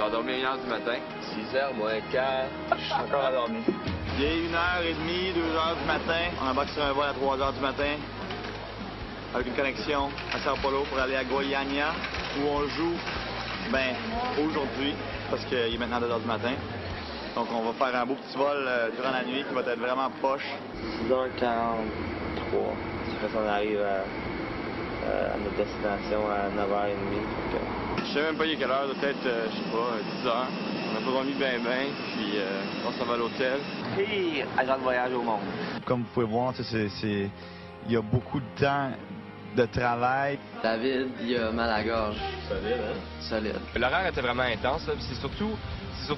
Tu vas dormir 1h du matin. 6h moins quart, je suis encore endormi. Il est 1h30, 2h du matin. On embarque sur un vol à 3h du matin avec une connexion à Sao Paulo pour aller à Goiânia où on joue aujourd'hui parce qu'il est maintenant 2h du matin. Donc on va faire un beau petit vol durant la nuit qui va être vraiment poche. 6h43. C'est parce qu'on arrive à notre destination à 9h30. Je sais même pas il est quelle heure, peut-être, je sais pas, 10h. On n'a pas dormi bien, puis on s'en va à l'hôtel. Pire agent de voyage au monde. Comme vous pouvez voir, il y a beaucoup de temps de travail. David, il a mal à la gorge. Solide, hein? Solide. L'horaire était vraiment intense, là, puis c'est surtout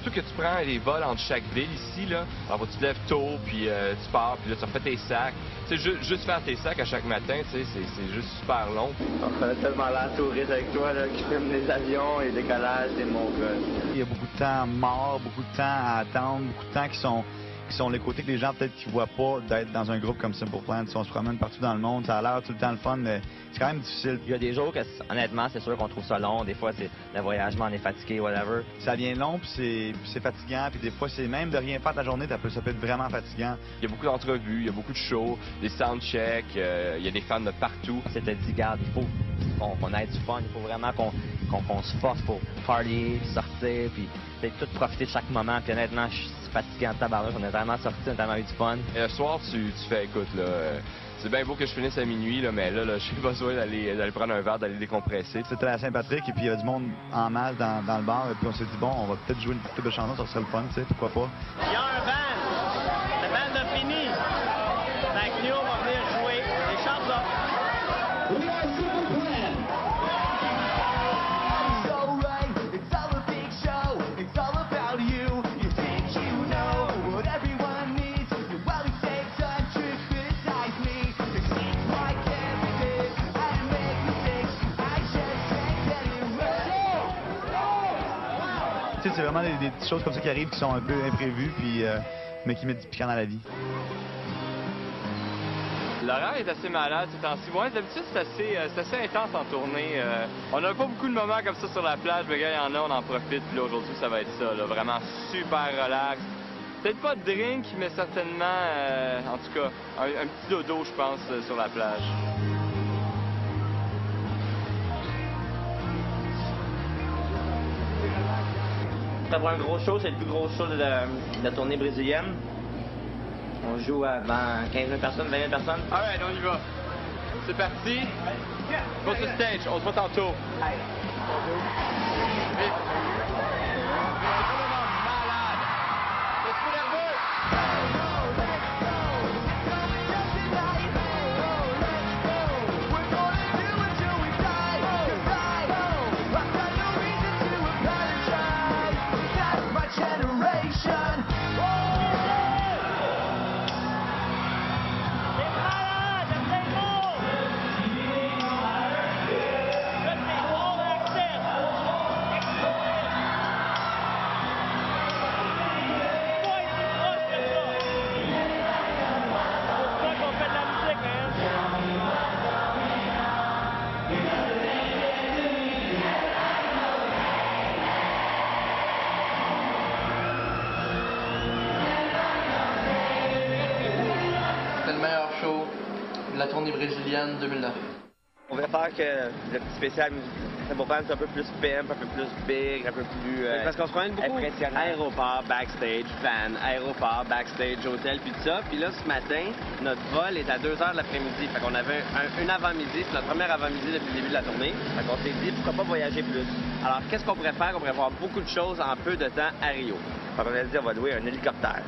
que tu prends les vols entre chaque ville ici, là. Alors, tu te lèves tôt, puis tu pars, puis là, tu refais tes sacs. Tu sais, juste faire tes sacs à chaque matin, tu sais, c'est juste super long. On connaît tellement l'air touriste avec toi, là, qui filme les avions, les décollages, les mongols. Il y a beaucoup de temps mort, beaucoup de temps à attendre, beaucoup de temps qui sont les côtés que les gens peut-être qui voient pas d'être dans un groupe comme Simple Plan. Si on se promène partout dans le monde, ça a l'air tout le temps le fun, mais c'est quand même difficile. Il y a des jours que, honnêtement, c'est sûr qu'on trouve ça long. Des fois, c'est le voyagement, on est fatigué, whatever. Ça devient long, puis c'est fatigant, puis des fois, c'est même de rien faire ta journée, ça peut être vraiment fatigant. Il y a beaucoup d'entrevues, il y a beaucoup de shows, des soundchecks, il y a des fans de partout. C'était dit, garde, il faut qu'on ait du fun, il faut vraiment qu'on se force pour party, sortir, puis tout profiter de chaque moment. Puis honnêtement, je suis fatigué en tabarnak, on a vraiment sorti, on a tellement eu du fun. Et le soir, tu fais, écoute, là, c'est bien beau que je finisse à minuit, là, mais là, j'ai besoin d'aller prendre un verre, d'aller décompresser. C'était à Saint-Patrick, et puis il y avait du monde en masse dans le bar, et puis on s'est dit, bon, on va peut-être jouer une petite couple de chansons, ça serait le fun, tu sais, pourquoi pas. Il y a un band, le band a fini. Fait que nous, on va venir jouer les chansons. C'est vraiment des petites choses comme ça qui arrivent qui sont un peu imprévues, puis, mais qui mettent du piquant dans la vie. L'horaire est assez malade ces temps-ci. Ouais, d'habitude, c'est assez intense en tournée. On n'a pas beaucoup de moments comme ça sur la plage, mais gars, il y en a, on en profite. Puis là, aujourd'hui, ça va être ça, là, vraiment super relax. Peut-être pas de drink, mais certainement, en tout cas, un petit dodo, je pense, sur la plage. Pour un gros show, c'est le plus gros show de la tournée brésilienne. On joue à 15 000 personnes, 20 000 personnes. Alright, on y va. C'est parti. Go to stage, on se voit tantôt. Vite. Malade. Laisse-moi nerveux. La tournée brésilienne 2009. On va faire que le petit spécial Simple Plan, c'est un peu plus pimp, un peu plus big, un peu plus parce qu'on se promène beaucoup. impressionnant. Aéroport, backstage, fan, aéroport, backstage, hôtel, puis tout ça. Puis là, ce matin, notre vol est à 2h de l'après-midi. Fait qu'on avait une avant-midi, c'est notre première avant-midi depuis le début de la tournée. Fait qu'on s'est dit, pourquoi pas voyager plus? Alors, qu'est-ce qu'on pourrait faire? On pourrait voir beaucoup de choses en peu de temps à Rio. Fait qu'on a dit, on va louer un hélicoptère.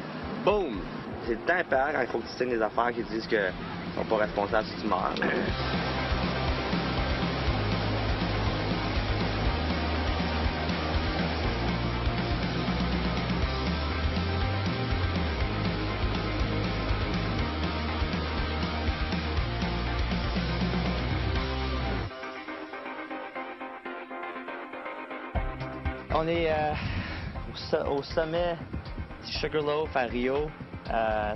Boom! C'est le temps peur quand il faut que tu signes des affaires qui disent que sont pas responsables si tu meurs. On est au sommet du Sugarloaf à Rio.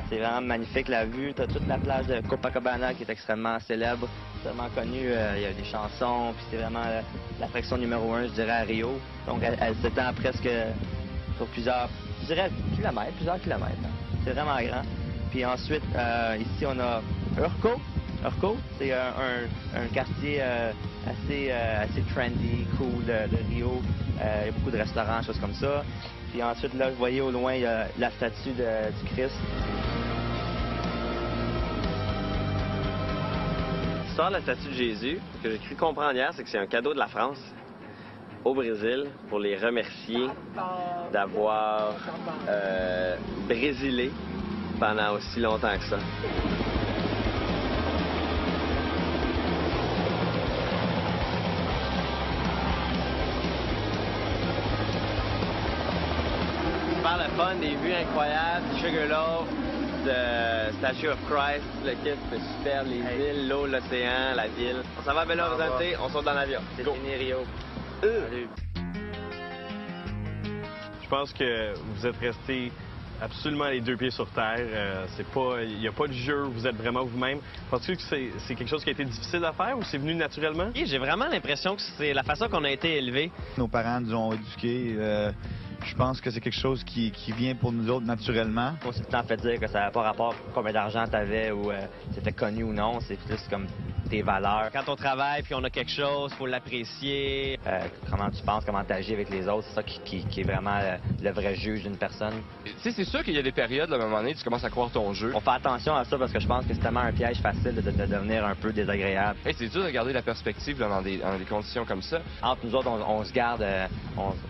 C'est vraiment magnifique la vue. Tu as toute la plage de Copacabana qui est extrêmement célèbre. C'est vraiment connu, il y a des chansons, puis c'est vraiment l'attraction numéro 1, je dirais, à Rio. Donc, elle s'étend presque sur plusieurs kilomètres. Hein. C'est vraiment grand. Puis ensuite, ici, on a Urco. Urco, c'est un quartier assez trendy, cool de Rio. Il y a beaucoup de restaurants, choses comme ça. Puis ensuite, là, vous voyez au loin, il y a la statue du Christ. L'histoire de la statue de Jésus, ce que j'ai cru comprendre hier, c'est que c'est un cadeau de la France au Brésil pour les remercier d'avoir brésilé pendant aussi longtemps que ça. Super le fun, des vues incroyables, Sugarloaf, de Statue of Christ, le kit, c'est super, les îles, l'eau, l'océan, la ville. On s'en va à Belo Horizonte, on saute dans l'avion. C'est fini Rio. Salut. Je pense que vous êtes restés absolument les deux pieds sur terre. Il n'y a pas de jeu, vous êtes vraiment vous-même. Penses-tu que c'est quelque chose qui a été difficile à faire ou c'est venu naturellement? J'ai vraiment l'impression que c'est la façon qu'on a été élevés. Nos parents nous ont éduqués. Je pense que c'est quelque chose qui vient pour nous autres naturellement. On s'est tout le temps fait dire que ça n'avait pas rapport à combien d'argent tu avais ou c'était connu ou non. C'est plus comme tes valeurs. Quand on travaille puis on a quelque chose, il faut l'apprécier. Comment tu penses, comment tu agis avec les autres, c'est ça qui est vraiment le vrai juge d'une personne. Tu sais, c'est sûr qu'il y a des périodes, là, à un moment donné, tu commences à croire ton jeu. On fait attention à ça parce que je pense que c'est tellement un piège facile de devenir un peu désagréable. Hey, c'est dur de garder la perspective là, dans des conditions comme ça. Entre nous autres, on se garde,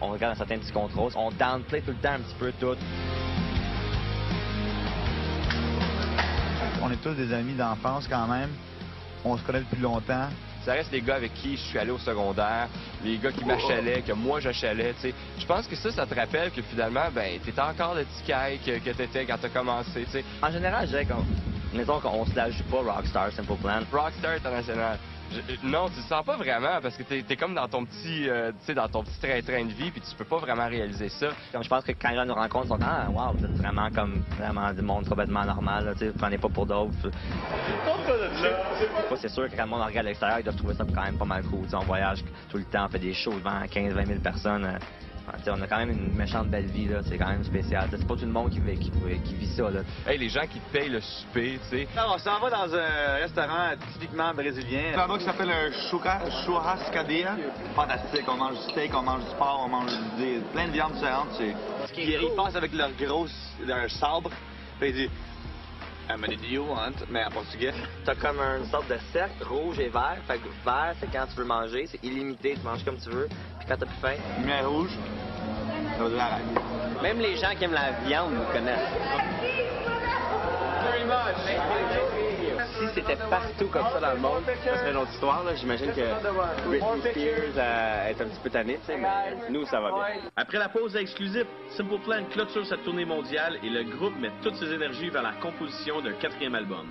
on garde un certain petit contrôle. On downplay tout le temps un petit peu tout. On est tous des amis d'enfance quand même. On se connaît depuis longtemps. Ça reste les gars avec qui je suis allé au secondaire, les gars qui m'achalaient, que moi j'achalais, tu sais. Je pense que ça te rappelle que finalement, ben, t'étais encore le petit caille que t'étais quand t'as commencé, tu sais. En général, je dirais qu'on se la joue pas Rockstar, Simple Plan. Rockstar international. Non, tu le sens pas vraiment parce que t'es comme dans ton petit, dans ton petit train de vie puis tu peux pas vraiment réaliser ça. Comme je pense que quand ils nous rencontrent, ils sont ah wow, vous êtes vraiment du monde complètement normal, là, tu sais, prenez pas pour d'autres. C'est sûr que quand le monde regarde à l'extérieur, ils doivent trouver ça quand même pas mal cool. T'sais, on voyage tout le temps, on fait des shows devant 15-20 000 personnes. On a quand même une méchante belle vie, là. C'est quand même spécial. C'est pas tout le monde qui vit ça. Là. Hey, les gens qui te payent le souper, tu sais. On s'en va dans un restaurant typiquement brésilien. Là-bas qui s'appelle un churrascaria. Fantastique. On mange du steak, on mange du porc, on mange plein de viandes différentes. Ils passent avec leur sabre. Puis ils disent Amarillo, mais en portugais. T'as comme une sorte de cercle rouge et vert. Fait que vert, c'est quand tu veux manger. C'est illimité, tu manges comme tu veux. Puis quand t'as plus faim. Lumière rouge, ça veut dire arrête. Même les gens qui aiment la viande nous connaissent. Si c'était partout comme ça dans le monde, ça serait une autre histoire. J'imagine que Britney Spears est un petit peu tannée, mais nous, ça va bien. Après la pause exclusive, Simple Plan clôture cette tournée mondiale et le groupe met toutes ses énergies vers la composition d'un 4e album.